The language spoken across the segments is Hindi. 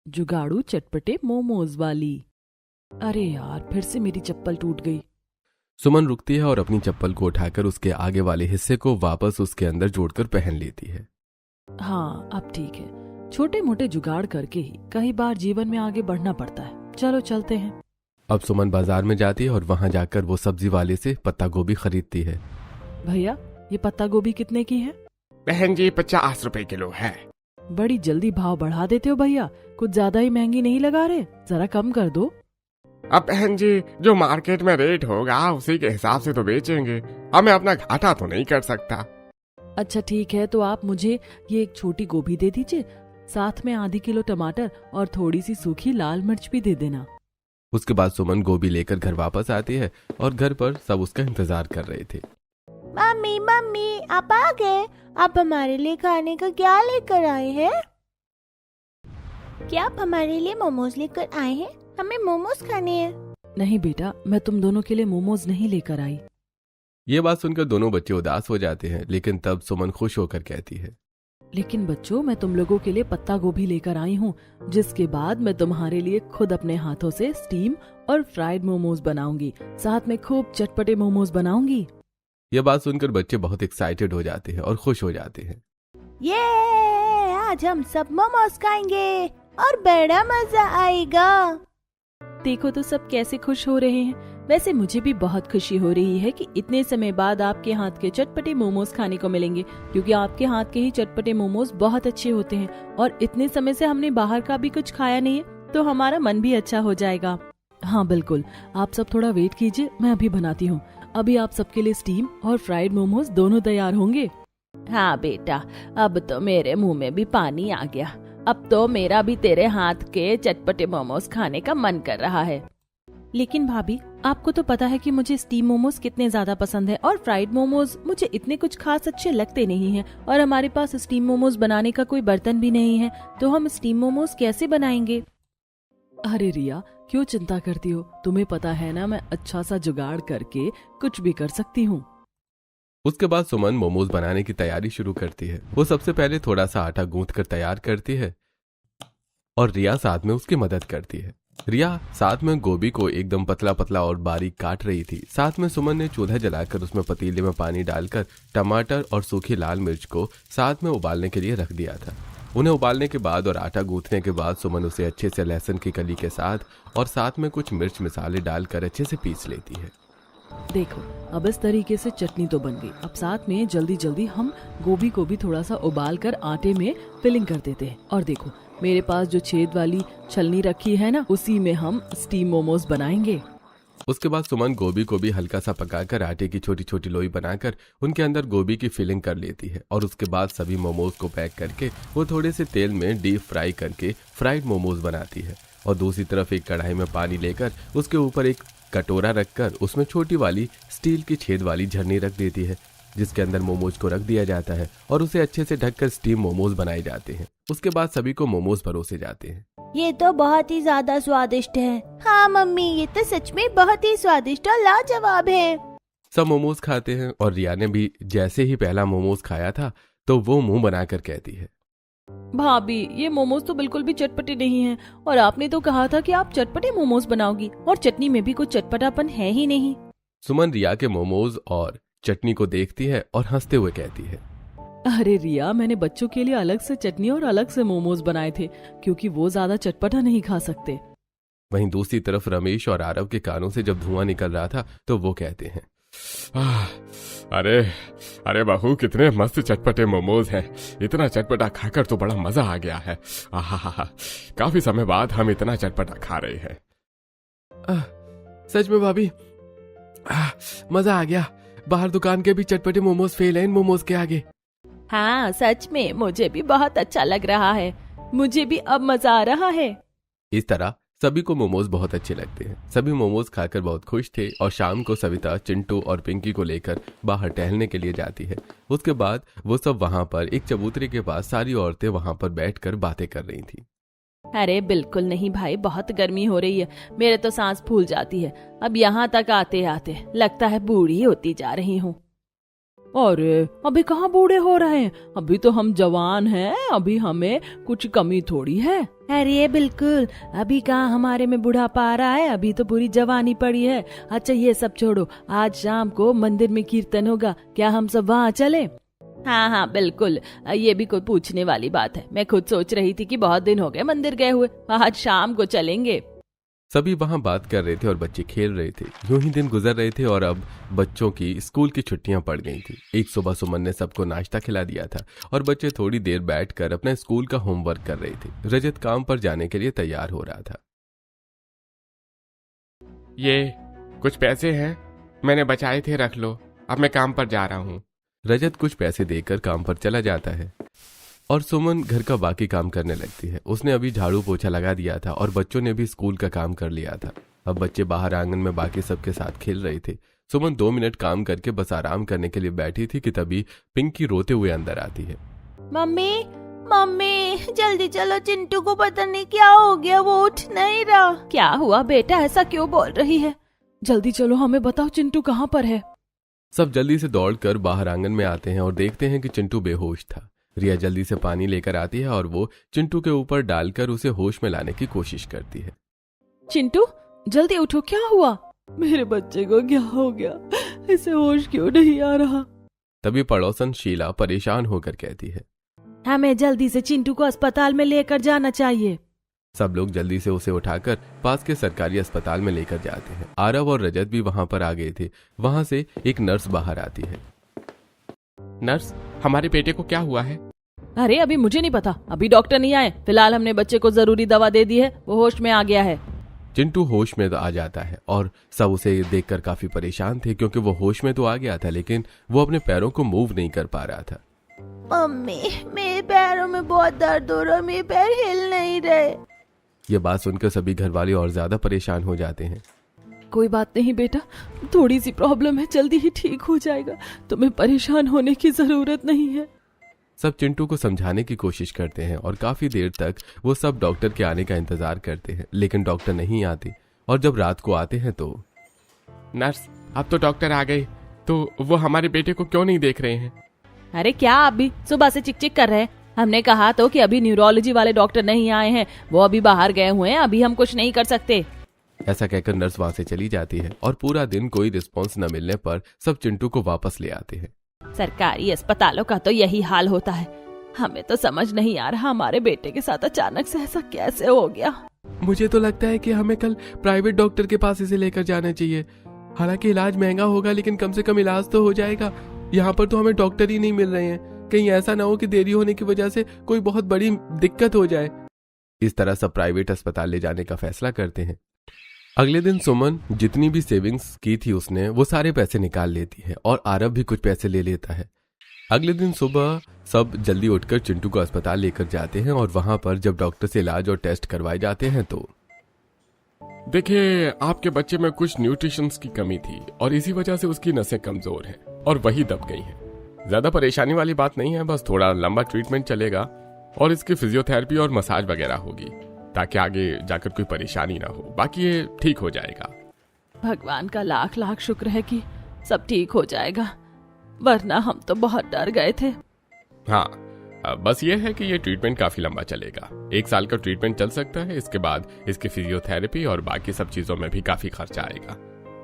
जुगाड़ू चटपटे मोमोज वाली। अरे यार, फिर से मेरी चप्पल टूट गई। सुमन रुकती है और अपनी चप्पल को उठाकर उसके आगे वाले हिस्से को वापस उसके अंदर जोड़कर पहन लेती है। हाँ, अब ठीक है। छोटे मोटे जुगाड़ करके ही कई बार जीवन में आगे बढ़ना पड़ता है। चलो चलते हैं। अब सुमन बाजार में जाती है और वहां जाकर वो सब्जी वाले से पत्ता गोभी खरीदती है। भैया, ये पत्ता गोभी कितने की है? बहन जी 50 रुपए किलो है। बड़ी जल्दी भाव बढ़ा देते हो भैया, कुछ ज्यादा ही महंगी नहीं लगा रहे? जरा कम कर दो। अब बहन जी जो मार्केट में रेट होगा उसी के हिसाब से तो बेचेंगे, अब मैं अपना घाटा तो नहीं कर सकता। अच्छा ठीक है, तो आप मुझे ये एक छोटी गोभी दे दीजिए, साथ में आधी किलो टमाटर और थोड़ी सी सूखी लाल मिर्च भी दे देना। उसके बाद सुमन गोभी लेकर घर वापस आती है और घर पर सब उसका इंतजार कर रहे थे। मम्मी मम्मी आप आ गए। आप हमारे लिए खाने का क्या लेकर आए हैं? क्या आप हमारे लिए मोमोज लेकर आए हैं? हमें मोमोज खाने हैं। नहीं बेटा, मैं तुम दोनों के लिए मोमोज नहीं लेकर आई। ये बात सुनकर दोनों बच्चे उदास हो जाते हैं, लेकिन तब सुमन खुश होकर कहती है, लेकिन बच्चों, मैं तुम लोगों के लिए पत्ता गोभी लेकर आई हूँ, जिसके बाद मैं तुम्हारे लिए खुद अपने हाथों से स्टीम और फ्राइड मोमोज बनाऊंगी, साथ में खूब चटपटे मोमोज बनाऊंगी। यह बात सुनकर बच्चे बहुत एक्साइटेड हो जाते हैं और खुश हो जाते हैं। ये आज हम सब मोमोज खाएंगे और बड़ा मजा आएगा। देखो तो सब कैसे खुश हो रहे हैं। वैसे मुझे भी बहुत खुशी हो रही है कि इतने समय बाद आपके हाथ के चटपटे मोमोज खाने को मिलेंगे, क्योंकि आपके हाथ के ही चटपटे मोमोज बहुत अच्छे होते हैं और इतने समय से हमने बाहर का भी कुछ खाया नहीं है, तो हमारा मन भी अच्छा हो जाएगा। हाँ बिल्कुल, आप सब थोड़ा वेट कीजिए, मैं अभी बनाती हूँ। अभी आप सबके लिए स्टीम और फ्राइड मोमोज दोनों तैयार होंगे। हाँ बेटा, अब तो मेरे मुंह में भी पानी आ गया। अब तो मेरा भी तेरे हाथ के चटपटे मोमोज खाने का मन कर रहा है। लेकिन भाभी, आपको तो पता है कि मुझे स्टीम मोमोज कितने ज्यादा पसंद है और फ्राइड मोमोज मुझे इतने कुछ खास अच्छे लगते नहीं हैं, और हमारे पास स्टीम मोमोज बनाने का कोई बर्तन भी नहीं है, तो हम स्टीम मोमोज कैसे बनाएंगे? अरे रिया, क्यों चिंता करती हो? तुम्हें पता है ना, मैं अच्छा सा जुगाड़ करके कुछ भी कर सकती हूँ। उसके बाद सुमन मोमोज बनाने की तैयारी शुरू करती है। वो सबसे पहले थोड़ा सा आटा गूंथ कर तैयार करती है और रिया साथ में उसकी मदद करती है। रिया साथ में गोभी को एकदम पतला पतला और बारीक काट रही थी। साथ में सुमन ने चूल्हा जलाकर उसमें पतीले में पानी डालकर टमाटर और सूखी लाल मिर्च को साथ में उबालने के लिए रख दिया था। उन्हें उबालने के बाद और आटा गूंथने के बाद सुमन उसे अच्छे से लहसुन की कली के साथ में कुछ मिर्च मसाले डालकर अच्छे से पीस लेती है। देखो, अब इस तरीके से चटनी तो बन गई। अब साथ में जल्दी जल्दी हम गोभी को भी थोड़ा सा उबाल कर आटे में फिलिंग कर देते हैं। और देखो, मेरे पास जो छेद वाली छलनी रखी है ना, उसी में हम स्टीम मोमोज बनाएंगे। उसके बाद सुमन गोभी को भी हल्का सा पकाकर आटे की छोटी छोटी लोई बनाकर उनके अंदर गोभी की फिलिंग कर लेती है और उसके बाद सभी मोमोज को पैक करके वो थोड़े से तेल में डीप फ्राई करके फ्राइड मोमोज बनाती है। और दूसरी तरफ एक कढ़ाई में पानी लेकर उसके ऊपर एक कटोरा रखकर उसमें छोटी वाली स्टील की छेद वाली झरनी रख देती है, जिसके अंदर मोमोज को रख दिया जाता है और उसे अच्छे से ढककर स्टीम मोमोज बनाए जाते हैं। उसके बाद सभी को मोमोज परोसे जाते हैं। ये तो बहुत ही ज्यादा स्वादिष्ट है। हाँ मम्मी, ये तो सच में बहुत ही स्वादिष्ट और लाजवाब है। सब मोमोज खाते हैं और रिया ने भी जैसे ही पहला मोमोज खाया था तो वो मुंह बनाकर कहती है, भाभी, ये मोमोज तो बिल्कुल भी चटपटे नहीं हैं, और आपने तो कहा था कि आप चटपटे मोमोज बनाओगी, और चटनी में भी कुछ चटपटापन है ही नहीं। सुमन रिया के मोमोज और चटनी को देखती है और हंसते हुए कहती है, अरे रिया, मैंने बच्चों के लिए अलग से चटनी और अलग से मोमोज बनाए थे, क्योंकि वो ज्यादा चटपटा नहीं खा सकते। वहीं दूसरी तरफ रमेश और आरव के कानों से जब धुआं निकल रहा था तो वो कहते हैं, अरे अरे बहू, कितने मस्त चटपटे मोमोज हैं। इतना चटपटा खाकर तो बड़ा मजा आ गया है। आहा, काफी समय बाद हम इतना चटपटा खा रहे हैं। सच में भाभी, मजा आ गया। बाहर दुकान के भी चटपटे मोमोज फेल हैं इन मोमोज के आगे। हाँ सच में, मुझे भी बहुत अच्छा लग रहा है। मुझे भी अब मजा आ रहा है। इस तरह सभी को मोमोज बहुत अच्छे लगते हैं। सभी मोमोज खाकर बहुत खुश थे और शाम को सविता चिंटू और पिंकी को लेकर बाहर टहलने के लिए जाती है। उसके बाद वो सब वहां पर एक चबूतरे के पास सारी औरतें वहां पर बैठकर बातें कर रही थी। अरे बिल्कुल नहीं भाई, बहुत गर्मी हो रही है। मेरे तो सांस फूल जाती है। अब यहाँ तक आते आते लगता है बूढ़ी होती जा रही हूँ। अरे अभी कहाँ बूढ़े हो रहे हैं, अभी तो हम जवान हैं, अभी हमें कुछ कमी थोड़ी है। अरे बिल्कुल, अभी कहाँ हमारे में बुढ़ापा आ रहा है, अभी तो पूरी जवानी पड़ी है। अच्छा ये सब छोड़ो, आज शाम को मंदिर में कीर्तन होगा, क्या हम सब वहाँ चले? हाँ हाँ बिल्कुल, ये भी कोई पूछने वाली बात है। मैं खुद सोच रही थी कि बहुत दिन हो गए मंदिर गए हुए, आज शाम को चलेंगे। सभी वहां बात कर रहे थे और बच्चे खेल रहे थे। यूं ही दिन गुजर रहे थे और अब बच्चों की स्कूल की छुट्टियां पड़ गई थी। एक सुबह सुमन ने सबको नाश्ता खिला दिया था और बच्चे थोड़ी देर बैठकर अपने स्कूल का होमवर्क कर रहे थे। रजत काम पर जाने के लिए तैयार हो रहा था। ये कुछ पैसे हैं, मैंने बचाए थे, रख लो, अब मैं काम पर जा रहा हूँ। रजत कुछ पैसे देकर काम पर चला जाता है और सुमन घर का बाकी काम करने लगती है। उसने अभी झाड़ू पोछा लगा दिया था और बच्चों ने भी स्कूल का काम कर लिया था। अब बच्चे बाहर आंगन में बाकी सबके साथ खेल रहे थे। सुमन 2 मिनट काम करके बस आराम करने के लिए बैठी थी कि तभी पिंकी रोते हुए अंदर आती है। मम्मी मम्मी जल्दी चलो, चिंटू को पता नहीं क्या हो गया, वो उठ नहीं रहा। क्या हुआ बेटा, ऐसा क्यों बोल रही है? जल्दी चलो, हमें बताओ चिंटू कहाँ पर है। सब जल्दी से दौड़कर बाहर आंगन में आते हैं और देखते हैं कि चिंटू बेहोश था। रिया जल्दी से पानी लेकर आती है और वो चिंटू के ऊपर डालकर उसे होश में लाने की कोशिश करती है। चिंटू जल्दी उठो, क्या हुआ? मेरे बच्चे को क्या हो गया, इसे होश क्यों नहीं आ रहा? तभी पड़ोसन शीला परेशान होकर कहती है, हमें जल्दी से चिंटू को अस्पताल में लेकर जाना चाहिए। सब लोग जल्दी से उसे उठाकर पास के सरकारी अस्पताल में लेकर जाते हैं। आरव और रजत भी वहां पर आ गए थे। वहां से एक नर्स बाहर आती है। नर्स, हमारे बेटे को क्या हुआ है? अरे अभी मुझे नहीं पता, अभी डॉक्टर नहीं आए। फिलहाल हमने बच्चे को जरूरी दवा दे दी है, वो होश में आ गया है। चिंटू होश में तो आ जाता है और सब उसे देखकर काफी परेशान थे क्योंकि वो होश में तो आ गया था लेकिन वो अपने पैरों को मूव नहीं कर पा रहा था। मम्मी मेरे पैरों में बहुत दर्द हो रहा है, मेरे पैर हिल नहीं रहे। ये बात सुनकर सभी घर वाले और ज्यादा परेशान हो जाते हैं। कोई बात नहीं बेटा, थोड़ी सी प्रॉब्लम है, जल्दी ही ठीक हो जाएगा, तुम्हें परेशान होने की जरूरत नहीं है। सब चिंटू को समझाने की कोशिश करते हैं और काफी देर तक वो सब डॉक्टर के आने का इंतजार करते हैं लेकिन डॉक्टर नहीं आते। और जब रात को आते हैं तो नर्स, अब तो डॉक्टर आ गए, तो वो हमारे बेटे को क्यों नहीं देख रहे हैं? अरे क्या आप भी सुबह से चिक चिक कर रहे हैं? हमने कहा तो कि अभी न्यूरोलॉजी वाले डॉक्टर नहीं आए हैं, वो अभी बाहर गए हुए हैं, अभी हम कुछ नहीं कर सकते। ऐसा कहकर नर्स वहां से चली जाती है और पूरा दिन कोई रिस्पॉन्स न मिलने पर सब चिंटू को वापस ले आते हैं। सरकारी अस्पतालों का तो यही हाल होता है। हमें तो समझ नहीं आ रहा हमारे बेटे के साथ अचानक से ऐसा कैसे हो गया। मुझे तो लगता है कि हमें कल प्राइवेट डॉक्टर के पास इसे लेकर जाना चाहिए। हालांकि इलाज महंगा होगा लेकिन कम से कम इलाज तो हो जाएगा। यहाँ पर तो हमें डॉक्टर ही नहीं मिल रहे हैं, कहीं ऐसा ना हो कि देरी होने की वजह से कोई बहुत बड़ी दिक्कत हो जाए। इस तरह सब प्राइवेट अस्पताल ले जाने का फैसला करते हैं। अगले दिन सुमन जितनी भी सेविंग्स की थी उसने वो सारे पैसे निकाल लेती है और आरव भी कुछ पैसे ले लेता है। अगले दिन सुबह सब जल्दी उठकर चिंटू को अस्पताल लेकर जाते हैं और वहां पर जब डॉक्टर से इलाज और टेस्ट करवाए जाते हैं तो देखिए, आपके बच्चे में कुछ न्यूट्रिशंस की कमी थी और इसी वजह से उसकी नसें कमजोर हैं और वही दब गई हैं। ज्यादा परेशानी वाली बात नहीं है, बस थोड़ा लंबा ट्रीटमेंट चलेगा और इसकी फिजियोथेरेपी और मसाज वगैरह होगी ताकि आगे जाकर कोई परेशानी ना हो। बाकी ये ठीक हो जाएगा। भगवान का लाख लाख शुक्र है कि सब ठीक हो जाएगा, वरना हम तो बहुत डर गए थे। हाँ, बस ये है कि ये ट्रीटमेंट काफी लंबा चलेगा। 1 साल का ट्रीटमेंट चल सकता है, इसके बाद इसकी फिजियोथेरेपी और बाकी सब चीजों में भी काफी खर्चा आएगा।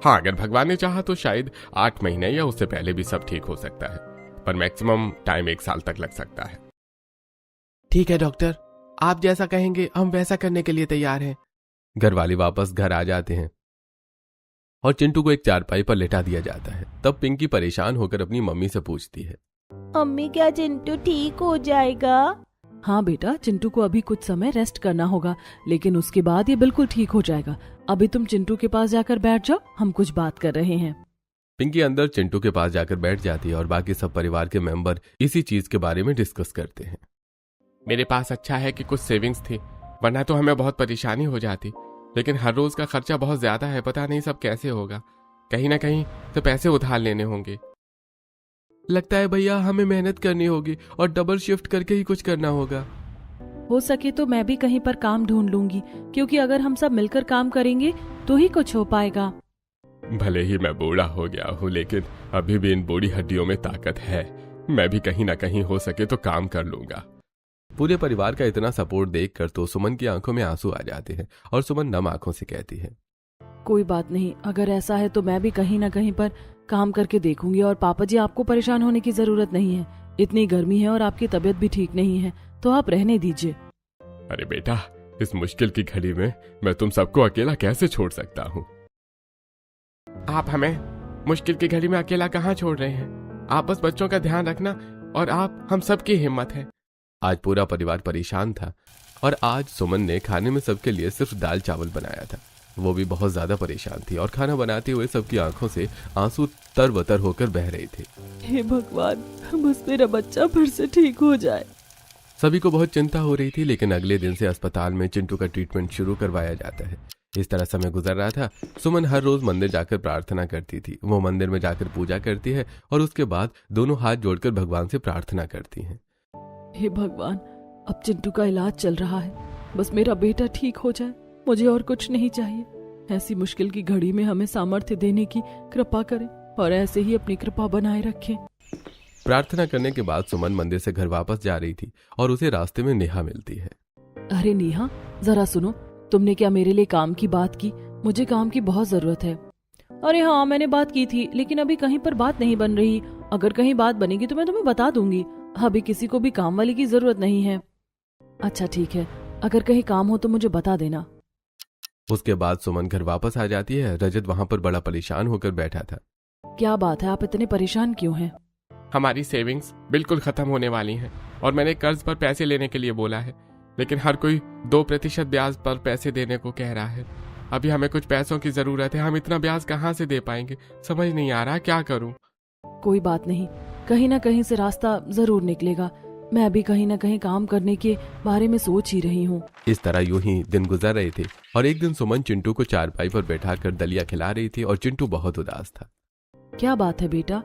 हाँ, अगर भगवान ने चाहा तो शायद 8 महीने या उससे पहले भी सब ठीक हो सकता है, पर मैक्सिमम टाइम 1 साल तक लग सकता है। ठीक है डॉक्टर, आप जैसा कहेंगे हम वैसा करने के लिए तैयार हैं। घर वाले वापस घर आ जाते हैं और चिंटू को एक चारपाई पर लेटा दिया जाता है। तब पिंकी परेशान होकर अपनी मम्मी से पूछती है, मम्मी क्या चिंटू ठीक हो जाएगा? हाँ बेटा, चिंटू को अभी कुछ समय रेस्ट करना होगा लेकिन उसके बाद ये बिल्कुल ठीक हो जाएगा। अभी तुम चिंटू के पास जाकर बैठ जाओ, हम कुछ बात कर रहे हैं। पिंकी अंदर चिंटू के पास जाकर बैठ जाती है और बाकी सब परिवार के मेंबर इसी चीज के बारे में डिस्कस करते हैं। मेरे पास अच्छा है कि कुछ सेविंग्स थी, वरना तो हमें बहुत परेशानी हो जाती। लेकिन हर रोज का खर्चा बहुत ज्यादा है, पता नहीं सब कैसे होगा। कहीं ना कहीं तो पैसे उधार लेने होंगे। लगता है भैया हमें मेहनत करनी होगी और डबल शिफ्ट करके ही कुछ करना होगा। हो सके तो मैं भी कहीं पर काम ढूंढ लूंगी, क्योंकि अगर हम सब मिलकर काम करेंगे तो ही कुछ हो पाएगा। भले ही मैं बूढ़ा हो गया हूँ, लेकिन अभी भी इन बूढ़ी हड्डियों में ताकत है। मैं भी कहीं ना कहीं हो सके तो काम कर लूंगा। पूरे परिवार का इतना सपोर्ट देखकर तो सुमन की आंखों में आंसू आ जाते हैं और सुमन नम आंखों से कहती है, कोई बात नहीं, अगर ऐसा है तो मैं भी कहीं ना कहीं पर काम करके देखूंगी। और पापा जी, आपको परेशान होने की जरूरत नहीं है। इतनी गर्मी है और आपकी तबीयत भी ठीक नहीं है, तो आप रहने दीजिए। अरे बेटा, इस मुश्किल की घड़ी में मैं तुम सबको अकेला कैसे छोड़ सकता हूँ? आप हमें मुश्किल की घड़ी में अकेला कहाँ छोड़ रहे हैं? आप बस बच्चों का ध्यान रखना और आप हम सबकी हिम्मत है। आज पूरा परिवार परेशान था और आज सुमन ने खाने में सबके लिए सिर्फ दाल चावल बनाया था। वो भी बहुत ज्यादा परेशान थी और खाना बनाते हुए सबकी आंखों से आंसू तरबतर होकर बह रहे थे। हे भगवान, बस मेरा बच्चा फिर से ठीक हो जाए। सभी को बहुत चिंता हो रही थी, लेकिन अगले दिन से अस्पताल में चिंटू का ट्रीटमेंट शुरू करवाया जाता है। इस तरह समय गुजर रहा था। सुमन हर रोज मंदिर जाकर प्रार्थना करती थी। वो मंदिर में जाकर पूजा करती है और उसके बाद दोनों हाथ जोड़कर भगवान से प्रार्थना करती हैं। हे भगवान, अब चिंटू का इलाज चल रहा है, बस मेरा बेटा ठीक हो जाए, मुझे और कुछ नहीं चाहिए। ऐसी मुश्किल की घड़ी में हमें सामर्थ्य देने की कृपा करें और ऐसे ही अपनी कृपा बनाए रखें। प्रार्थना करने के बाद सुमन मंदिर से घर वापस जा रही थी और उसे रास्ते में नेहा मिलती है। अरे नेहा, जरा सुनो, तुमने क्या मेरे लिए काम की बात की? मुझे काम की बहुत जरूरत है। अरे हाँ, मैंने बात की थी, लेकिन अभी कहीं पर बात नहीं बन रही। अगर कहीं बात बनेगी तो मैं तुम्हें बता दूंगी। अभी किसी को भी काम वाली की जरूरत नहीं है। अच्छा ठीक है, अगर कहीं काम हो तो मुझे बता देना। उसके बाद सुमन घर वापस आ जाती है। रजत वहां पर बड़ा परेशान होकर बैठा था। क्या बात है, आप इतने परेशान क्यों हैं? हमारी सेविंग्स बिल्कुल खत्म होने वाली हैं और मैंने कर्ज पर पैसे लेने के लिए बोला है, लेकिन हर कोई 2% ब्याज पर पैसे देने को कह रहा है। अभी हमें कुछ पैसों की जरूरत है। हम इतना ब्याज कहाँ से दे पाएंगे? समझ नहीं आ रहा क्या करूं। कोई बात नहीं, कहीं ना कहीं से रास्ता जरूर निकलेगा। मैं अभी कहीं ना कहीं काम करने के बारे में सोच ही रही हूँ। इस तरह यूं ही दिन गुजर रहे थे और एक दिन सुमन चिंटू को चारपाई पर बैठाकर दलिया खिला रही थी और चिंटू बहुत उदास था। क्या बात है बेटा?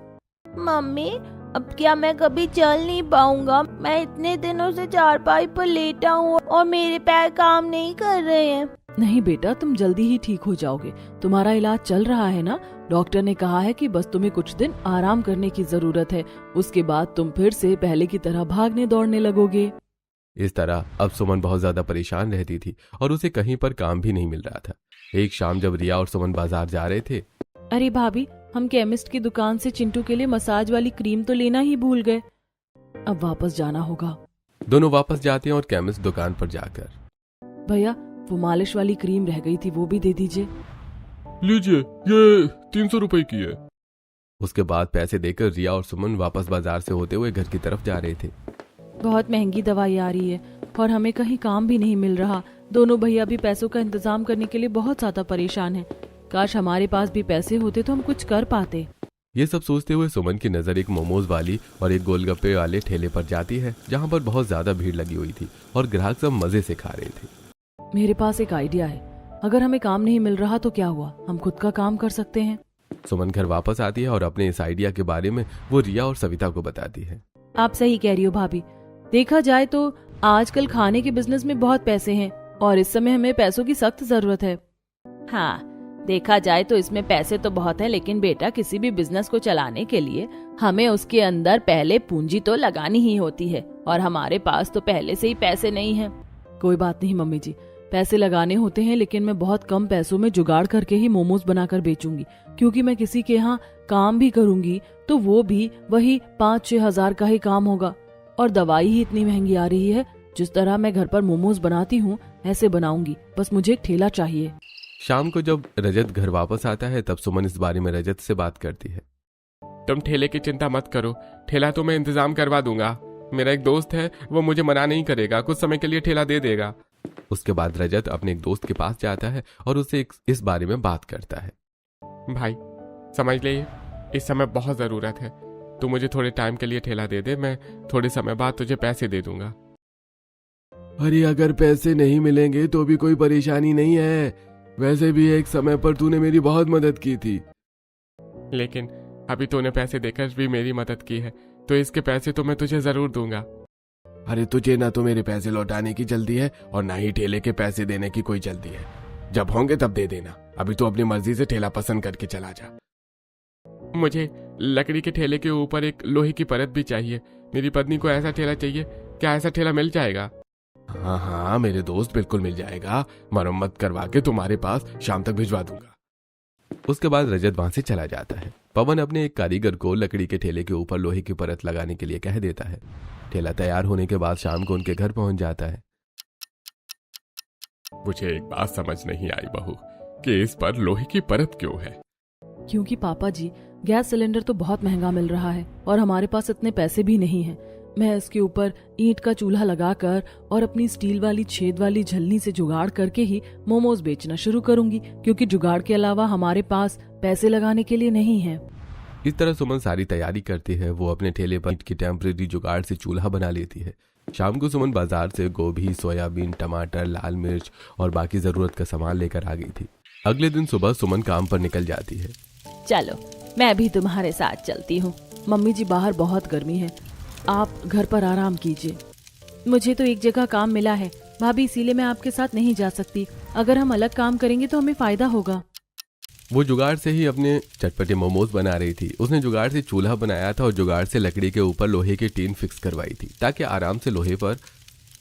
मम्मी, अब क्या मैं कभी चल नहीं पाऊंगा? मैं इतने दिनों से चारपाई पर लेटा हूँ और मेरे पैर काम नहीं कर रहे हैं। नहीं बेटा, तुम जल्दी ही ठीक हो जाओगे। तुम्हारा इलाज चल रहा है ना? डॉक्टर ने कहा है कि बस तुम्हें कुछ दिन आराम करने की जरूरत है, उसके बाद तुम फिर से पहले की तरह भागने दौड़ने लगोगे। इस तरह अब सुमन बहुत ज्यादा परेशान रहती थी और उसे कहीं पर काम भी नहीं मिल रहा था। एक शाम जब रिया और सुमन बाजार जा रहे थे। अरे भाभी, हम केमिस्ट की दुकान से चिंटू के लिए मसाज वाली क्रीम तो लेना ही भूल गए। अब वापस जाना होगा। दोनों वापस जाते हैं और केमिस्ट दुकान पर जाकर, भैया वो मालिश वाली क्रीम रह गई थी, वो भी दे दीजिए। लीजिए, ये 300 रुपए की है। उसके बाद पैसे देकर रिया और सुमन वापस बाजार से होते हुए घर की तरफ जा रहे थे। बहुत महंगी दवाई आ रही है और हमें कहीं काम भी नहीं मिल रहा। दोनों भैया भी पैसों का इंतजाम करने के लिए बहुत ज्यादा परेशान हैं। काश हमारे पास भी पैसे होते तो हम कुछ कर पाते। ये सब सोचते हुए सुमन की नजर एक मोमोज वाली और एक गोलगप्पे वाले ठेले पर जाती है, जहाँ पर बहुत ज्यादा भीड़ लगी हुई थी और ग्राहक सब मजे से खा रहे थे। मेरे पास एक आइडिया है, अगर हमें काम नहीं मिल रहा तो क्या हुआ, हम खुद का काम कर सकते हैं। सुमन घर वापस आती है और अपने इस आइडिया के बारे में वो रिया और सविता को बताती है। आप सही कह रही हो भाभी, देखा जाए तो आजकल खाने के बिजनेस में बहुत पैसे हैं और इस समय हमें पैसों की सख्त जरूरत है। हाँ, देखा जाए तो इसमें पैसे तो बहुत है, लेकिन बेटा किसी भी बिजनेस को चलाने के लिए हमें उसके अंदर पहले पूंजी तो लगानी ही होती है और हमारे पास तो पहले से ही पैसे नहीं है। कोई बात नहीं मम्मी जी, पैसे लगाने होते हैं, लेकिन मैं बहुत कम पैसों में जुगाड़ करके ही मोमोज बनाकर बेचूंगी, क्योंकि मैं किसी के यहाँ काम भी करूंगी तो वो भी वही 5-6 हजार का ही काम होगा और दवाई ही इतनी महंगी आ रही है। जिस तरह मैं घर पर मोमोज बनाती हूँ ऐसे बनाऊंगी, बस मुझे एक ठेला चाहिए। शाम को जब रजत घर वापस आता है तब सुमन इस बारे में रजत से बात करती है। तुम ठेले की चिंता मत करो, ठेला तो मैं इंतजाम करवा दूंगा। मेरा एक दोस्त है, वो मुझे मना नहीं करेगा, कुछ समय के लिए ठेला दे देगा। उसके बाद रजत अपने एक दोस्त के पास जाता है और उससे इस बारे में बात करता है। भाई समझ ले, इस समय बहुत जरूरत है, तू मुझे थोड़े टाइम के लिए ठेला दे दे, मैं थोड़े समय बाद तुझे पैसे दे दूंगा। अरे अगर पैसे नहीं मिलेंगे तो भी कोई परेशानी नहीं है, वैसे भी एक समय पर तूने मेरी बहुत मदद की थी। लेकिन अभी तूने पैसे देकर भी मेरी मदद की है, तो इसके पैसे तो मैं तुझे जरूर दूंगा। अरे तुझे ना तो मेरे पैसे लौटाने की जल्दी है और ना ही ठेले के पैसे देने की कोई जल्दी है, जब होंगे तब दे देना, अभी तो अपनी मर्जी से ठेला पसंद करके चला जा। मुझे लकड़ी के ठेले के ऊपर एक लोहे की परत भी चाहिए। मेरी पत्नी को ऐसा ठेला चाहिए। क्या ऐसा ठेला मिल जाएगा? हाँ हाँ मेरे दोस्त, बिल्कुल मिल जाएगा। मरम्मत करवा के तुम्हारे पास शाम तक भिजवा दूंगा। उसके बाद रजत वहां से चला जाता है। पवन अपने एक कारीगर को लकड़ी के ठेले के ऊपर लोहे की परत लगाने के लिए कह देता है। ठेला तैयार होने के बाद शाम को उनके घर पहुंच जाता है। मुझे एक बात समझ नहीं आई बहू, कि इस पर लोहे की परत क्यों है? क्योंकि पापा जी, गैस सिलेंडर तो बहुत महंगा मिल रहा है और हमारे पास इतने पैसे भी नहीं हैं। मैं इसके ऊपर ईंट का चूल्हा लगाकर और अपनी स्टील वाली छेद वाली झलनी से जुगाड़ करके ही मोमोज बेचना शुरू करूंगी, क्योंकि जुगाड़ के अलावा हमारे पास पैसे लगाने के लिए नहीं है। इस तरह सुमन सारी तैयारी करती है। वो अपने ठेले पर ईंट की टेम्परेरी जुगाड़ से चूल्हा बना लेती है। शाम को सुमन बाजार से गोभी, सोयाबीन, टमाटर, लाल मिर्च और बाकी जरूरत का सामान लेकर आ गई थी। अगले दिन सुबह सुमन काम पर निकल जाती है। चलो मैं भी तुम्हारे साथ चलती हूँ। मम्मी जी, बाहर बहुत गर्मी है, आप घर पर आराम कीजिए। मुझे तो एक जगह काम मिला है भाभी, इसीलिए मैं आपके साथ नहीं जा सकती। अगर हम अलग काम करेंगे तो हमें फायदा होगा। वो जुगाड़ से ही अपने चटपटे मोमोज बना रही थी। उसने जुगाड़ से चूल्हा बनाया था और जुगाड़ से लकड़ी के ऊपर लोहे की टीन फिक्स करवाई थी, ताकि आराम से लोहे पर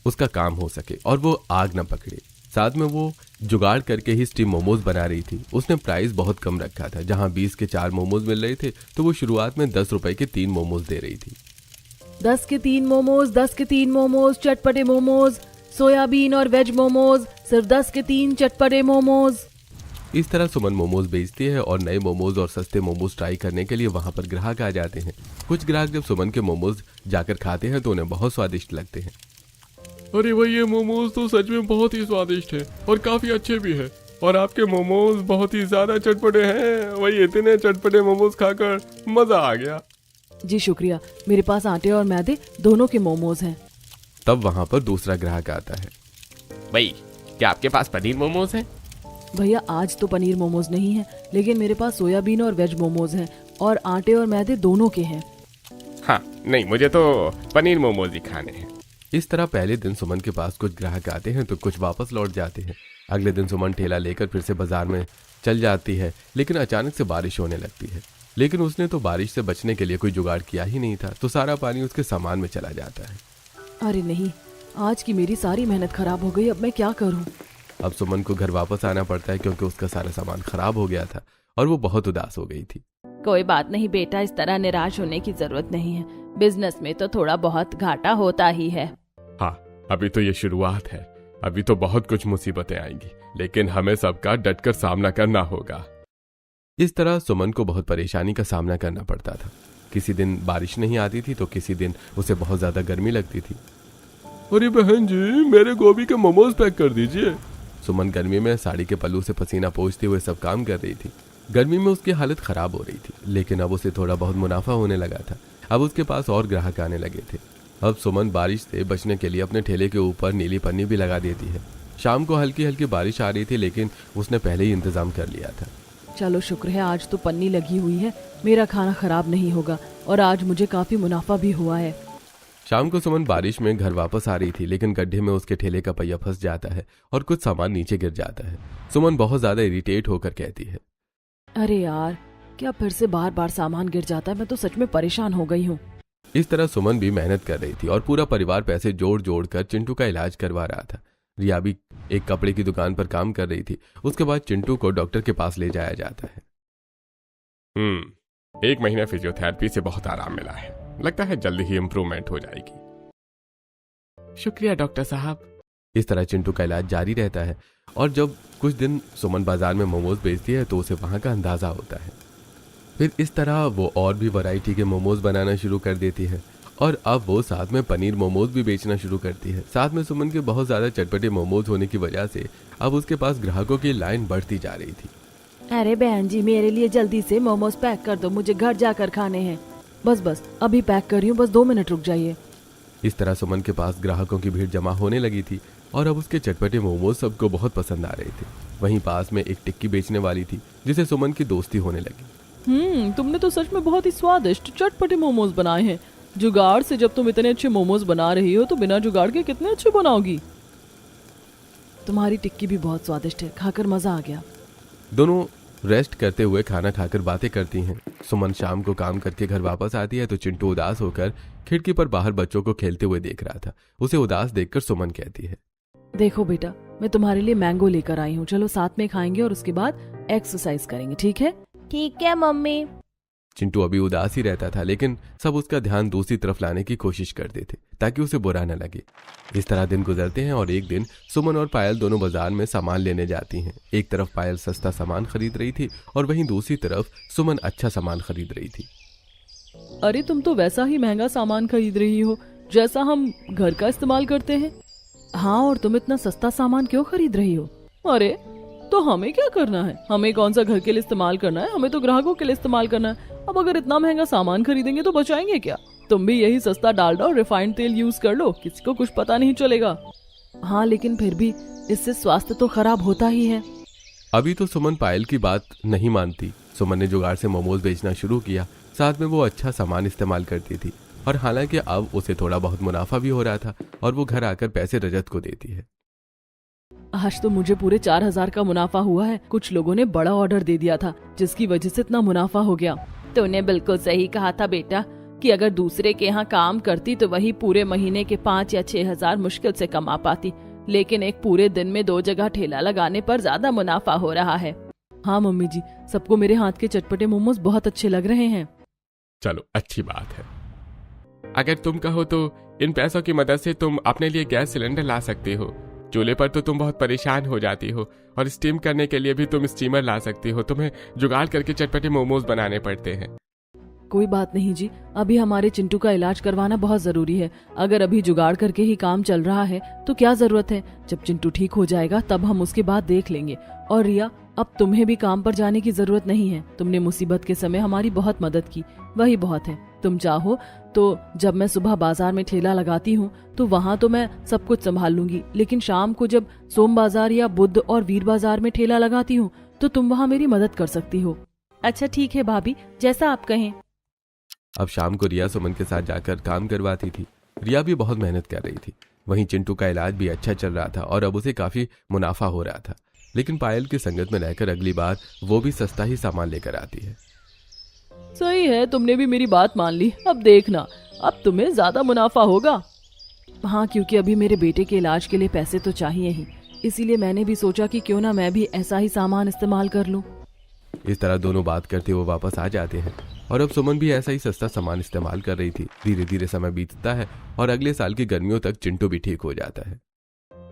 उसका काम हो सके और वो आग न पकड़े। साथ में वो जुगाड़ करके ही स्टीम मोमोज बना रही थी। उसने प्राइस बहुत कम रखा था। जहां 20 के 4 मोमोज मिल रहे थे, तो वो शुरुआत में 10 रुपए के 3 मोमोज दे रही थी। 10 के 3 मोमोज, 10 के 3 मोमोज, चटपटे मोमोज, सोयाबीन और वेज मोमोज, सिर्फ 10 के 3 चटपटे मोमोज। इस तरह सुमन मोमोज बेचती है और नए मोमोज और सस्ते मोमोज ट्राई करने के लिए वहां पर ग्राहक आ जाते हैं। कुछ ग्राहक जब सुमन के मोमोज जाकर खाते हैं तो उन्हें बहुत स्वादिष्ट लगते हैं। अरे भाई, ये मोमोज तो सच में बहुत ही स्वादिष्ट है और काफी अच्छे भी है। और आपके मोमोज बहुत ही ज्यादा चटपटे हैं। वही इतने चटपटे मोमोज खाकर मजा आ गया। जी शुक्रिया, मेरे पास आटे और मैदे दोनों के मोमोज हैं। तब वहां पर दूसरा ग्राहक आता है। भाई, क्या आपके पास पनीर मोमोज हैं? भैया, आज तो पनीर मोमोज नहीं है, लेकिन मेरे पास सोयाबीन और वेज मोमोज हैं और आटे और मैदे दोनों के हैं। हाँ नहीं, मुझे तो पनीर मोमोज ही खाने हैं। इस तरह पहले दिन सुमन के पास कुछ ग्राहक आते हैं तो कुछ वापस लौट जाते हैं। अगले दिन सुमन ठेला लेकर फिर से बाजार में चल जाती है, लेकिन अचानक से बारिश होने लगती है। लेकिन उसने तो बारिश से बचने के लिए कोई जुगाड़ किया ही नहीं था, तो सारा पानी उसके सामान में चला जाता है। अरे नहीं, आज की मेरी सारी मेहनत खराब हो गई। अब मैं क्या करूं? अब सुमन को घर वापस आना पड़ता है, क्योंकि उसका सारा सामान खराब हो गया था और वो बहुत उदास हो गई थी। कोई बात नहीं बेटा, इस तरह निराश होने की जरूरत नहीं है। बिजनेस में तो थोड़ा बहुत घाटा होता ही है। हाँ, अभी तो ये शुरुआत है। अभी तो बहुत कुछ मुसीबतें आएंगी, लेकिन हमें सबका डटकर सामना करना होगा। इस तरह सुमन को बहुत परेशानी का सामना करना पड़ता था। किसी दिन बारिश नहीं आती थी तो किसी दिन उसे बहुत ज्यादा गर्मी लगती थी। अरे बहन जी, मेरे गोभी के मोमोज पैक कर दीजिए। सुमन गर्मी में साड़ी के पल्लू से पसीना पोंछते हुए सब काम कर रही थी। गर्मी में उसकी हालत खराब हो रही थी, लेकिन अब उसे थोड़ा बहुत मुनाफा होने लगा था। अब उसके पास और ग्राहक आने लगे थे। अब सुमन बारिश से बचने के लिए अपने ठेले के ऊपर नीली पन्नी भी लगा देती है। शाम को हल्की हल्की बारिश आ रही थी, लेकिन उसने पहले ही इंतजाम कर लिया था। चलो शुक्र है, आज तो पन्नी लगी हुई है, मेरा खाना खराब नहीं होगा और आज मुझे काफी मुनाफा भी हुआ है। शाम को सुमन बारिश में घर वापस आ रही थी, लेकिन गड्ढे में उसके ठेले का पहिया फंस जाता है और कुछ सामान नीचे गिर जाता है। सुमन बहुत ज्यादा इरिटेट होकर कहती है, अरे यार, क्या फिर से बार बार सामान गिर जाता है? मैं तो सच में परेशान हो गई हूँ। इस तरह सुमन भी मेहनत कर रही थी और पूरा परिवार पैसे जोड़ जोड़ कर चिंटू का इलाज करवा रहा था। रिया भी एक कपड़े की दुकान पर काम कर रही थी। उसके बाद चिंटू को डॉक्टर के पास ले जाया जाता है। 1 महीना फिजियोथेरेपी से बहुत आराम मिला है। लगता है जल्दी ही इम्प्रूवमेंट हो जाएगी। शुक्रिया डॉक्टर साहब। इस तरह चिंटू का इलाज जारी रहता है और जब कुछ दिन सुमन बाजार में मोमोज बेचती है तो उसे वहां का अंदाजा होता है। फिर इस तरह वो और भी वैरायटी के मोमोज बनाना शुरू कर देती है और अब वो साथ में पनीर मोमोज भी बेचना शुरू करती है। साथ में सुमन के बहुत ज्यादा चटपटे मोमोज होने की वजह से अब उसके पास ग्राहकों की लाइन बढ़ती जा रही थी। अरे बहन जी, मेरे लिए जल्दी से मोमोज पैक कर दो, मुझे घर जाकर खाने हैं। बस अभी पैक कर रही हूँ, बस 2 मिनट रुक जाइए। इस तरह सुमन के पास ग्राहकों की भीड़ जमा होने लगी थी और अब उसके चटपटे मोमोज सबको बहुत पसंद आ रहे थे। वहीं पास में एक टिक्की बेचने वाली थी जिसे सुमन की दोस्ती होने लगी। तुमने तो सच में बहुत ही स्वादिष्ट चटपटे मोमोज बनाए हैं। जुगाड़ से जब तुम इतने अच्छे मोमोज बना रही हो तो बिना जुगाड़ के कितने अच्छे बनाओगी। तुम्हारी टिक्की भी बहुत स्वादिष्ट है, खाकर मजा आ गया। दोनों रेस्ट करते हुए खाना खाकर बातें करती हैं। सुमन शाम को काम करके घर वापस आती है तो चिंटू उदास होकर खिड़की पर बाहर बच्चों को खेलते हुए देख रहा था। उसे उदास देखकर सुमन कहती है, देखो बेटा, मैं तुम्हारे लिए मैंगो लेकर आई हूँ, चलो साथ में खाएंगे और उसके बाद एक्सरसाइज करेंगे, ठीक है? ठीक है मम्मी। चिंटू अभी उदास ही रहता था, लेकिन सब उसका ध्यान दूसरी तरफ लाने की कोशिश करते थे ताकि उसे बुरा न लगे। इस तरह दिन गुजरते हैं और एक दिन सुमन और पायल दोनों बाजार में सामान लेने जाती हैं। एक तरफ पायल सस्ता सामान खरीद रही थी और वहीं दूसरी तरफ सुमन अच्छा सामान खरीद रही थी। अरे तुम तो वैसा ही महंगा सामान खरीद रही हो जैसा हम घर का इस्तेमाल करते हैं। हाँ, और तुम इतना सस्ता सामान क्यों खरीद रही हो? अरे तो हमें क्या करना है? हमें कौन सा घर के लिए इस्तेमाल करना है? हमें तो ग्राहकों के लिए इस्तेमाल करना है। अब अगर इतना महंगा सामान खरीदेंगे तो बचाएंगे क्या? तुम भी यही सस्ता डालडा और रिफाइंड तेल यूज कर लो, किसी को कुछ पता नहीं चलेगा। हाँ, लेकिन फिर भी इससे स्वास्थ्य तो खराब होता ही है। अभी तो सुमन पायल की बात नहीं मानती। सुमन ने जुगाड़ से मोमोज बेचना शुरू किया, साथ में वो अच्छा सामान इस्तेमाल करती थी और हालांकि अब उसे थोड़ा बहुत मुनाफा भी हो रहा था और वो घर आकर पैसे रजत को देती है। आज तो मुझे पूरे 4000 का मुनाफा हुआ है। कुछ लोगों ने बड़ा ऑर्डर दे दिया था जिसकी वजह से इतना मुनाफा हो गया। तूने बिल्कुल सही कहा था बेटा कि अगर दूसरे के यहाँ काम करती तो वही पूरे महीने के 5 या 6 हजार मुश्किल से कमा पाती, लेकिन एक पूरे दिन में 2 जगह ठेला लगाने पर ज्यादा मुनाफा हो रहा है। हाँ मम्मी जी, सबको मेरे हाथ के चटपटे मोमोज बहुत अच्छे लग रहे हैं। चलो अच्छी बात है। अगर तुम कहो तो इन पैसों की मदद से तुम अपने लिए गैस सिलेंडर ला सकती हो। चूल्हे पर तो तुम बहुत परेशान हो जाती हो और स्टीम करने के लिए भी तुम स्टीमर ला सकती हो। तुम्हें जुगाड़ करके चटपटे मोमोज बनाने पड़ते हैं। कोई बात नहीं जी, अभी हमारे चिंटू का इलाज करवाना बहुत जरूरी है। अगर अभी जुगाड़ करके ही काम चल रहा है तो क्या जरूरत है? जब चिंटू ठीक हो जाएगा तब हम उसके बाद देख लेंगे। और रिया, अब तुम्हें भी काम पर जाने की जरूरत नहीं है। तुमने मुसीबत के समय हमारी बहुत मदद की, वही बहुत है। तुम चाहो तो जब मैं सुबह बाजार में ठेला लगाती हूँ तो वहाँ तो मैं सब कुछ संभाल लूंगी, लेकिन शाम को जब सोम बाजार या बुध और वीर बाजार में ठेला लगाती हूँ तो तुम वहाँ मेरी मदद कर सकती हो। अच्छा ठीक है भाभी, जैसा आप कहें। अब शाम को रिया सुमन के साथ जाकर काम करवाती थी। रिया भी बहुत मेहनत कर रही थी। वहीं चिंटू का इलाज भी अच्छा चल रहा था और अब उसे काफी मुनाफा हो रहा था। लेकिन पायल की संगत में रहकर अगली बार वो भी सस्ता ही सामान लेकर आती है। सही है, तुमने भी मेरी बात मान ली। अब देखना, अब तुम्हें ज्यादा मुनाफा होगा। हाँ, क्योंकि अभी मेरे बेटे के इलाज के लिए पैसे तो चाहिए ही, इसीलिए मैंने भी सोचा कि क्यों ना मैं भी ऐसा ही सामान इस्तेमाल कर लूं। इस तरह दोनों बात करते हुए वापस आ जाते हैं और अब सुमन भी ऐसा ही सस्ता सामान इस्तेमाल कर रही थी। धीरे धीरे समय बीतता है और अगले साल की गर्मियों तक चिंटू भी ठीक हो जाता है।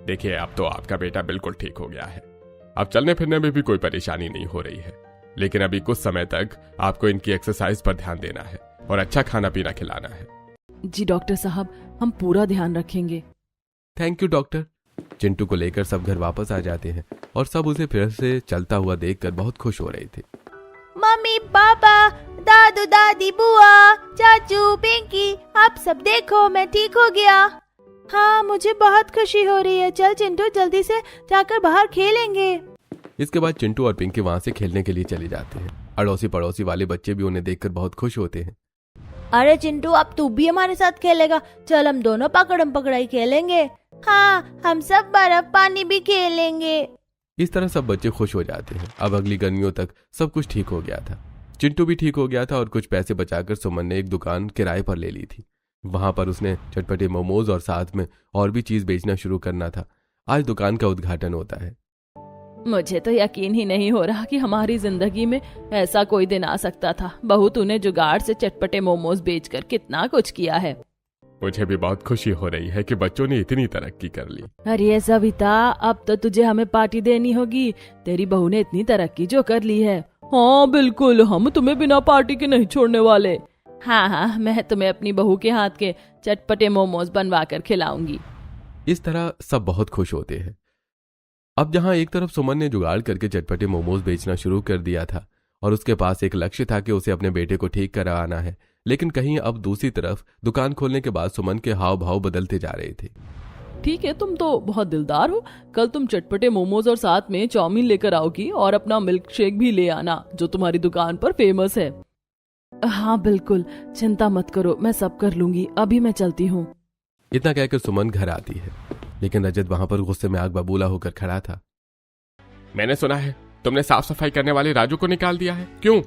देखिए, अब तो आपका बेटा बिल्कुल ठीक हो गया है। अब चलने फिरने में भी कोई परेशानी नहीं हो रही है, लेकिन अभी कुछ समय तक आपको इनकी एक्सरसाइज पर ध्यान देना है और अच्छा खाना पीना खिलाना है। जी डॉक्टर साहब, हम पूरा ध्यान रखेंगे। Thank you doctor. चिंटू को लेकर सब घर वापस आ जाते हैं और सब उसे फिर से चलता हुआ देखकर बहुत खुश हो रहे थे। मम्मी, पापा, दादू, दादी, बुआ, चाचू, पिंकी, आप सब देखो, मैं ठीक हो गया। हाँ, मुझे बहुत खुशी हो रही है। चल चिंटू, जल्दी से जाकर बाहर खेलेंगे। इसके बाद चिंटू और पिंकी वहाँ से खेलने के लिए चले जाते हैं। अड़ोसी पड़ोसी वाले बच्चे भी उन्हें देखकर बहुत खुश होते हैं। अरे चिंटू, अब तू भी हमारे साथ खेलेगा। चल हम दोनों पकड़म पकड़ाई खेलेंगे। हाँ, हम सब बर्फ पानी भी खेलेंगे। इस तरह सब बच्चे खुश हो जाते हैं। अब अगली गर्मियों तक सब कुछ ठीक हो गया था। चिंटू भी ठीक हो गया था और कुछ पैसे बचाकर सुमन ने एक दुकान किराए पर ले ली थी। वहां पर उसने चटपटे मोमोज और साथ में और भी चीज बेचना शुरू करना था। आज दुकान का उद्घाटन होता है। मुझे तो यकीन ही नहीं हो रहा कि हमारी जिंदगी में ऐसा कोई दिन आ सकता था। बहू, तूने जुगाड़ से चटपटे मोमोज बेचकर कितना कुछ किया है। मुझे भी बहुत खुशी हो रही है कि बच्चों ने इतनी तरक्की कर ली। अरे सविता, अब तो तुझे हमें पार्टी देनी होगी। तेरी बहू ने इतनी तरक्की जो कर ली है। हाँ बिल्कुल, हम तुम्हें बिना पार्टी के नहीं छोड़ने वाले। हाँ हाँ, मैं तुम्हें अपनी बहू के हाथ के चटपटे मोमोज बनवा कर खिलाऊंगी। इस तरह सब बहुत खुश होते हैं। अब जहां एक तरफ सुमन ने जुगाड़ करके चटपटे मोमोज बेचना शुरू कर दिया था और उसके पास एक लक्ष्य था कि उसे अपने बेटे को ठीक करवाना है, लेकिन कहीं अब दूसरी तरफ दुकान खोलने के बाद सुमन के हाव भाव बदलते जा रहे थे। ठीक है, तुम तो बहुत दिलदार हो। कल तुम चटपटे मोमोज और साथ में चाउमीन लेकर आओगी और अपना मिल्क शेक भी ले आना जो तुम्हारी दुकान पर फेमस है। हाँ बिल्कुल, चिंता मत करो, मैं सब कर लूंगी। अभी मैं चलती हूँ। इतना कहकर सुमन घर आती है, लेकिन रजत वहां पर गुस्से में आग बबूला होकर खड़ा था। मैंने सुना है तुमने साफ सफाई करने वाले राजू को निकाल दिया है, क्यों?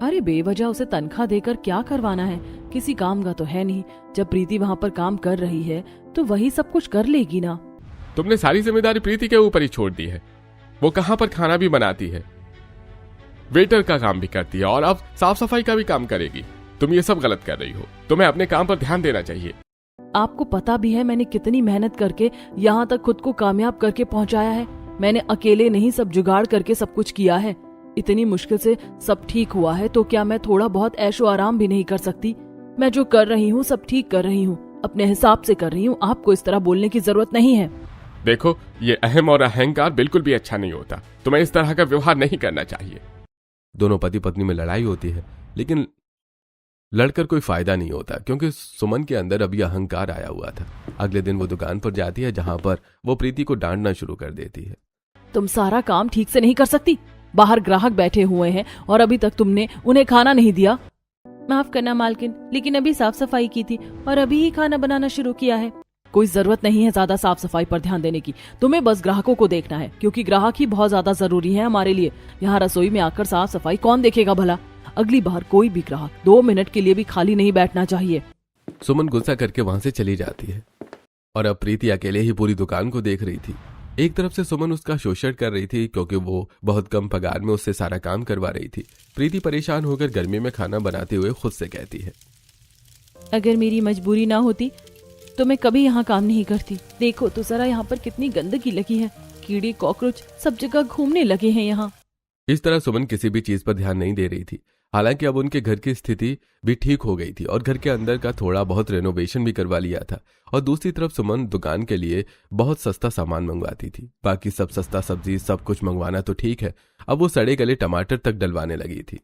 अरे बेवजह उसे तनख्वाह देकर क्या करवाना है, किसी काम का तो है नहीं। जब प्रीति वहाँ पर काम कर रही है तो वही सब कुछ कर लेगी ना। तुमने सारी जिम्मेदारी प्रीति के ऊपर ही छोड़ दी है। वो कहां पर खाना भी बनाती है, वेटर का काम भी करती है और अब साफ सफाई का भी काम करेगी। तुम ये सब गलत कर रही हो, तुम्हें अपने काम पर ध्यान देना चाहिए। आपको पता भी है मैंने कितनी मेहनत करके यहाँ तक खुद को कामयाब करके पहुँचाया है। मैंने अकेले नहीं सब जुगाड़ करके सब कुछ किया है। इतनी मुश्किल से सब ठीक हुआ है तो क्या मैं थोड़ा बहुत ऐशो आराम भी नहीं कर सकती? मैं जो कर रही हूँ सब ठीक कर रही हूँ, अपने हिसाब से कर रही हूँ। आपको इस तरह बोलने की जरूरत नहीं है। देखो, ये अहम और अहंकार बिल्कुल भी अच्छा नहीं होता। तुम्हें इस तरह का व्यवहार नहीं करना चाहिए। दोनों पति पत्नी में लड़ाई होती है, लेकिन लड़कर कोई फायदा नहीं होता क्योंकि सुमन के अंदर अभी अहंकार आया हुआ था। अगले दिन वो दुकान पर जाती है जहां पर वो प्रीति को डांटना शुरू कर देती है। तुम सारा काम ठीक से नहीं कर सकती। बाहर ग्राहक बैठे हुए हैं और अभी तक तुमने उन्हें खाना नहीं दिया। माफ करना मालकिन, लेकिन अभी साफ सफाई की थी और अभी ही खाना बनाना शुरू किया है। कोई जरूरत नहीं है ज्यादा साफ सफाई पर ध्यान देने की। तुम्हें बस ग्राहकों को देखना है क्योंकि ग्राहक ही बहुत ज्यादा जरूरी है हमारे लिए। यहाँ रसोई में आकर साफ सफाई कौन देखेगा भला? अगली बार कोई भी ग्राहक 2 मिनट के लिए भी खाली नहीं बैठना चाहिए। सुमन गुस्सा करके वहां से चली जाती है और अब प्रीति अकेले ही पूरी दुकान को देख रही थी। एक तरफ से सुमन उसका शोषण कर रही थी क्योंकि वो बहुत कम पगार में उससे सारा काम करवा रही थी। प्रीति परेशान होकर गर्मी में खाना बनाते हुए खुद से कहती है, अगर मेरी मजबूरी ना होती तो मैं कभी यहाँ काम नहीं करती। देखो तो जरा यहाँ पर कितनी गंदगी लगी है, कीड़े कॉकरोच सब जगह घूमने लगे हैं यहाँ। इस तरह सुमन किसी भी चीज पर ध्यान नहीं दे रही थी। हालांकि अब उनके घर की स्थिति भी ठीक हो गई थी और घर के अंदर का थोड़ा बहुत रेनोवेशन भी करवा लिया था। और दूसरी तरफ सुमन दुकान के लिए बहुत सस्ता सामान मंगवाती थी। बाकी सब सस्ता सब्जी सब कुछ मंगवाना तो ठीक है, अब वो सड़े गले टमाटर तक डलवाने लगी थी।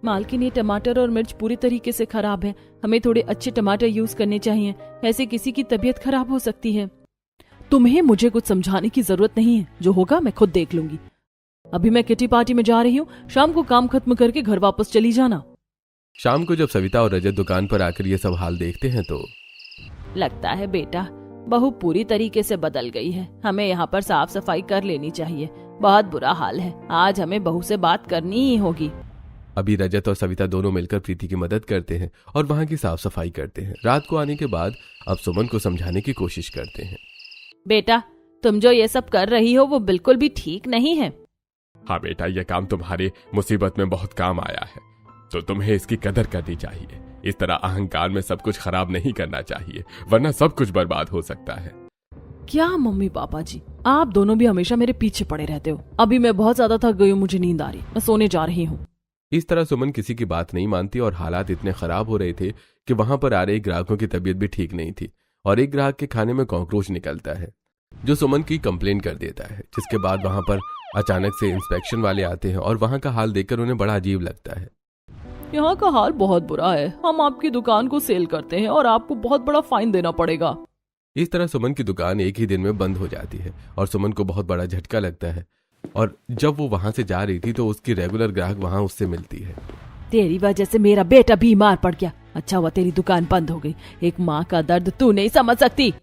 मालकिन, ये टमाटर और मिर्च पूरी तरीके से खराब है। हमें थोड़े अच्छे टमाटर यूज करने चाहिए, ऐसे किसी की तबीयत खराब हो सकती है। तुम्हें मुझे कुछ समझाने की जरूरत नहीं है, जो होगा मैं खुद देख लूंगी। अभी मैं किटी पार्टी में जा रही हूँ, शाम को काम खत्म करके घर वापस चली जाना। शाम को जब सविता और रजत दुकान पर आकर ये सब हाल देखते हैं तो लगता है बेटा बहू पूरी तरीके से बदल गई है। हमें यहाँ पर साफ सफाई कर लेनी चाहिए। बहुत बुरा हाल है, आज हमें बहू से बात करनी ही होगी। अभी रजत और सविता दोनों मिलकर प्रीति की मदद करते हैं और वहां की साफ सफाई करते हैं। रात को आने के बाद अब सुमन को समझाने की कोशिश करते हैं। बेटा, तुम जो ये सब कर रही हो वो बिल्कुल भी ठीक नहीं है। हाँ बेटा, यह काम तुम्हारी मुसीबत में बहुत काम आया है, तो तुम्हें इसकी कदर करनी चाहिए। इस तरह अहंकार में सब कुछ खराब नहीं करना चाहिए, वरना सब कुछ बर्बाद हो सकता है। क्या मम्मी पापा जी, आप दोनों भी हमेशा मेरे पीछे पड़े रहते हो। अभी मैं बहुत ज्यादा थक गई हूँ, मुझे नींद आ रही, मैं सोने जा रही हूँ। इस तरह सुमन किसी की बात नहीं मानती और हालात इतने खराब हो रहे थे कि वहां पर आ रहे ग्राहकों की तबीयत भी ठीक नहीं थी और एक ग्राहक के खाने में कॉकरोच निकलता है जो सुमन की कंप्लेन कर देता है। जिसके बाद वहां पर अचानक से इंस्पेक्शन वाले आते हैं और वहां का हाल देखकर उन्हें बड़ा अजीब लगता है। यहाँ का हाल बहुत बुरा है, हम आपकी दुकान को सेल करते हैं और आपको बहुत बड़ा फाइन देना पड़ेगा। इस तरह सुमन की दुकान एक ही दिन में बंद हो जाती है और सुमन को बहुत बड़ा झटका लगता है। और जब वो वहां से जा रही थी तो उसकी रेगुलर ग्राहक वहां उससे मिलती है। तेरी वजह से मेरा बेटा बीमार पड़ गया, अच्छा हुआ तेरी दुकान बंद हो गई। एक माँ का दर्द तू नहीं समझ सकती।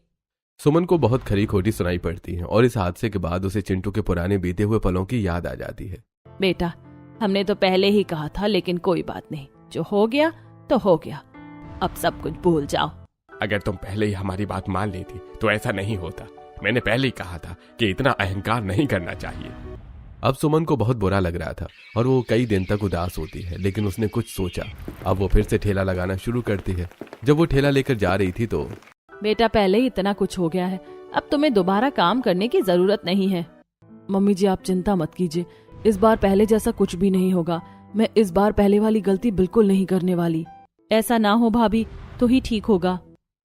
सुमन को बहुत खरी खोटी सुनाई पड़ती है और इस हादसे के बाद उसे चिंटू के पुराने बीते हुए पलों की याद आ जाती है। बेटा, हमने तो पहले ही कहा था, लेकिन कोई बात नहीं, जो हो गया तो हो गया, अब सब कुछ भूल जाओ। अगर तुम पहले ही हमारी बात मान लेती तो ऐसा नहीं होता। मैंने पहले ही कहा था कि इतना अहंकार नहीं करना चाहिए। अब सुमन को बहुत बुरा लग रहा था और वो कई दिन तक उदास होती है, लेकिन उसने कुछ सोचा। अब वो फिर से ठेला लगाना शुरू करती है। जब वो ठेला लेकर जा रही थी तो बेटा, पहले ही इतना कुछ हो गया है, अब तुम्हें दोबारा काम करने की जरूरत नहीं है। मम्मी जी आप चिंता मत कीजिए, इस बार पहले जैसा कुछ भी नहीं होगा। मैं इस बार पहले वाली गलती बिल्कुल नहीं करने वाली। ऐसा ना हो भाभी तो ही ठीक होगा।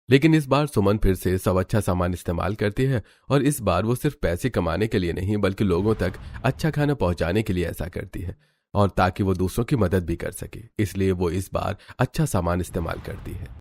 लेकिन इस बार सुमन फिर से सब अच्छा सामान इस्तेमाल करती है और इस बार वो सिर्फ पैसे कमाने के लिए नहीं बल्कि लोगों तक अच्छा खाना पहुंचाने के लिए ऐसा करती है और ताकि वो दूसरों की मदद भी कर सके, इसलिए वो इस बार अच्छा सामान इस्तेमाल करती है।